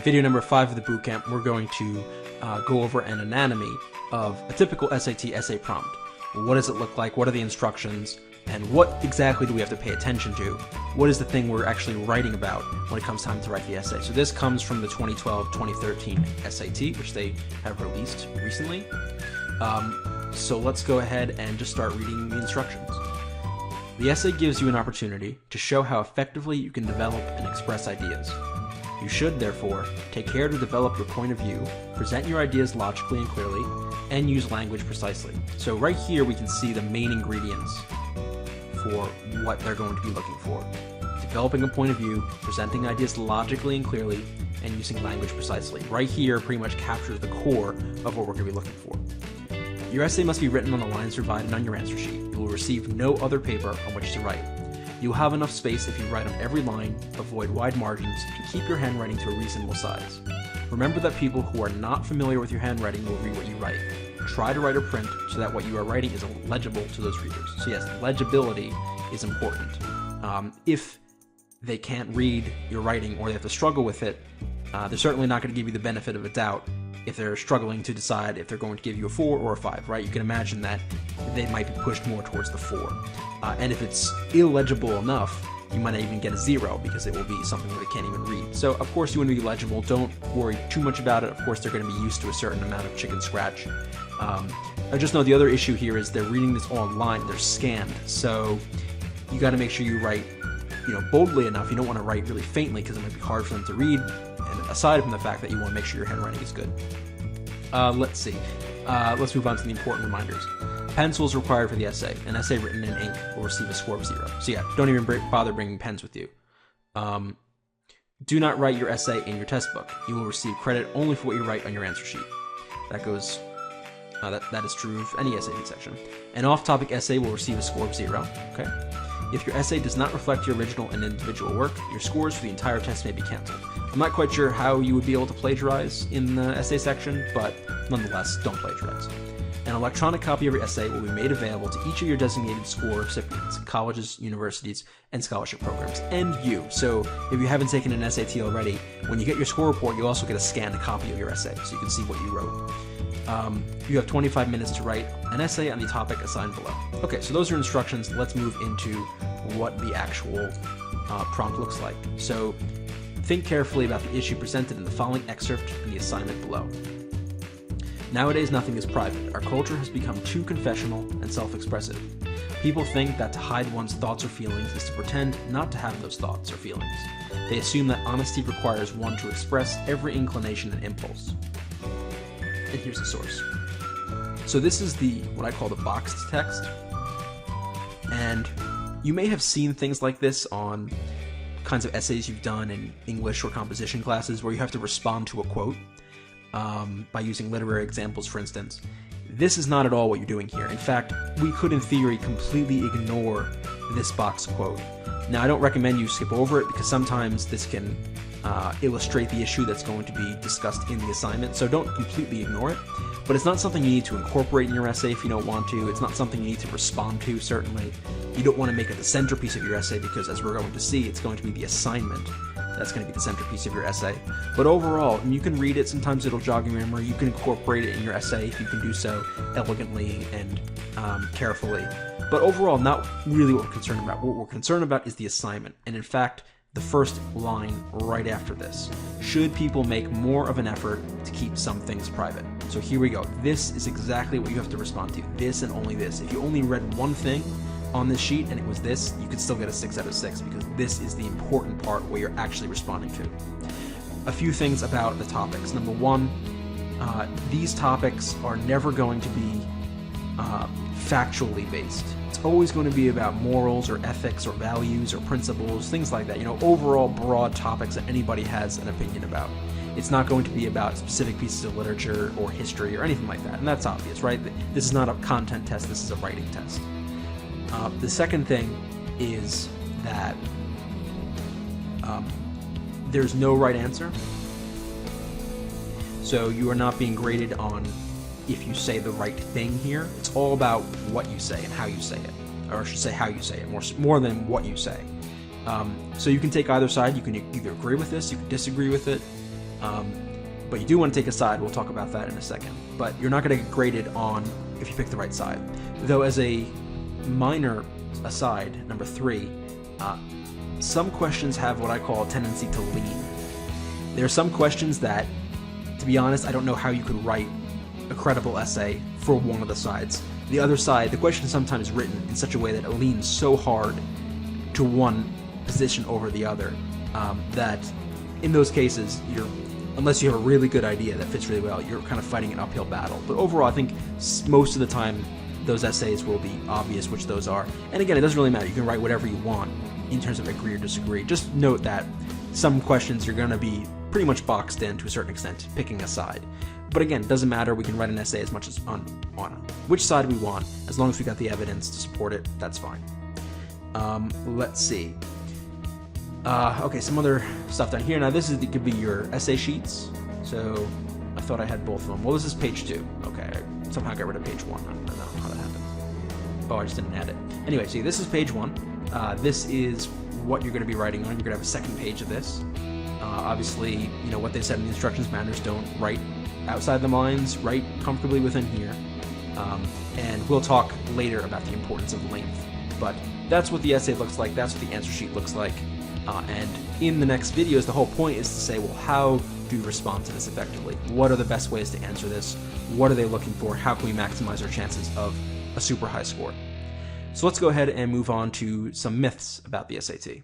Video number 5 of the bootcamp, we're going to go over an anatomy of a typical SAT essay prompt. What does it look like? What are the instructions? And what exactly do we have to pay attention to? What is the thing we're actually writing about when it comes time to write the essay? So this comes from the 2012-2013 SAT, which they have released recently. So let's go ahead and just start reading the instructions. The essay gives you an opportunity to show how effectively you can develop and express ideas. You should, therefore, take care to develop your point of view, present your ideas logically and clearly, and use language precisely. So right here we can see the main ingredients for what they're going to be looking for. Developing a point of view, presenting ideas logically and clearly, and using language precisely. Right here pretty much captures the core of what we're going to be looking for. Your essay must be written on the lines provided on your answer sheet. You will receive no other paper on which to write. You will have enough space if you write on every line, avoid wide margins, and keep your handwriting to a reasonable size. Remember that people who are not familiar with your handwriting will read what you write. Try to write or print so that what you are writing is legible to those readers. So yes, legibility is important. If they can't read your writing or they have to struggle with it, they're certainly not going to give you the benefit of a doubt if they're struggling to decide if they're going to give you a 4 or a 5, right? You can imagine that they might be pushed more towards the 4. And if it's illegible enough, you might not even get a 0 because it will be something that they can't even read. So of course you want to be legible. Don't worry too much about it. Of course they're going to be used to a certain amount of chicken scratch. I just know the other issue here is they're reading this online. They're scanned. So you got to make sure you write, boldly enough. You don't want to write really faintly because it might be hard for them to read. And aside from the fact that you want to make sure your handwriting is good. Let's see. Let's move on to the important reminders. Pencils required for the essay. An essay written in ink will receive a score of 0. So yeah, don't even bother bringing pens with you. Do not write your essay in your test book. You will receive credit only for what you write on your answer sheet. That goes. That is true of any essay section. An off-topic essay will receive a score of 0. Okay. If your essay does not reflect your original and individual work, your scores for the entire test may be canceled. I'm not quite sure how you would be able to plagiarize in the essay section, but nonetheless, don't plagiarize. An electronic copy of your essay will be made available to each of your designated school recipients, colleges, universities, and scholarship programs, and you. So if you haven't taken an SAT already, when you get your score report, you'll also get a scanned copy of your essay, so you can see what you wrote. You have 25 minutes to write an essay on the topic assigned below. Okay, so those are instructions. Let's move into what the actual prompt looks like. So think carefully about the issue presented in the following excerpt and the assignment below. Nowadays, nothing is private. Our culture has become too confessional and self-expressive. People think that to hide one's thoughts or feelings is to pretend not to have those thoughts or feelings. They assume that honesty requires one to express every inclination and impulse. And here's the source. So this is what I call the boxed text. And you may have seen things like this on kinds of essays you've done in English or composition classes where you have to respond to a quote. By using literary examples, for instance. This is not at all what you're doing here. In fact, we could, in theory, completely ignore this box quote. Now, I don't recommend you skip over it because sometimes this can illustrate the issue that's going to be discussed in the assignment, so don't completely ignore it. But it's not something you need to incorporate in your essay if you don't want to. It's not something you need to respond to, certainly. You don't want to make it the centerpiece of your essay because, as we're going to see, it's going to be the assignment that's going to be the centerpiece of your essay. But overall, you can read it, sometimes it'll jog your memory, you can incorporate it in your essay if you can do so elegantly and carefully. But overall, not really what we're concerned about. What we're concerned about is the assignment, and in fact, the first line right after this. Should people make more of an effort to keep some things private? So here we go. This is exactly what you have to respond to. This and only this. If you only read one thing on this sheet and it was this, you could still get a 6 out of 6 because this is the important part where you're actually responding to. A few things about the topics. Number one, these topics are never going to be factually based. It's always going to be about morals or ethics or values or principles, things like that. Overall broad topics that anybody has an opinion about. It's not going to be about specific pieces of literature or history or anything like that, and that's obvious, right? This is not a content test, this is a writing test. The second thing is that there's no right answer. So you are not being graded on if you say the right thing here. It's all about what you say and how you say it. Or I should say how you say it, more than what you say. So you can take either side. You can either agree with this, you can disagree with it. But you do want to take a side. We'll talk about that in a second. But you're not going to get graded on if you pick the right side. Though as a minor aside, number 3, some questions have what I call a tendency to lean. There are some questions that, to be honest, I don't know how you could write a credible essay for one of the sides. The other side, the question is sometimes written in such a way that it leans so hard to one position over the other that in those cases, unless you have a really good idea that fits really well, you're kind of fighting an uphill battle. But overall, I think most of the time those essays will be obvious which those are. And again, it doesn't really matter. You can write whatever you want in terms of agree or disagree. Just note that some questions you're going to be pretty much boxed in to a certain extent, picking a side. But again, it doesn't matter. We can write an essay as much as on which side we want. As long as we got the evidence to support it, that's fine. Let's see. Okay, some other stuff down here. Now, this could be your essay sheets. So I thought I had both of them. Well, this is page 2. Okay, I somehow got rid of page 1. I don't know how that happened. Oh, I just didn't add it. Anyway, see, this is page 1. This is what you're going to be writing on. You're going to have a second page of this. Obviously, what they said in the instructions manuals, don't write outside the lines, write comfortably within here. And we'll talk later about the importance of length. But that's what the essay looks like. That's what the answer sheet looks like. And in the next videos, the whole point is to say, well, how do you respond to this effectively? What are the best ways to answer this? What are they looking for? How can we maximize our chances of a super high score? So let's go ahead and move on to some myths about the SAT.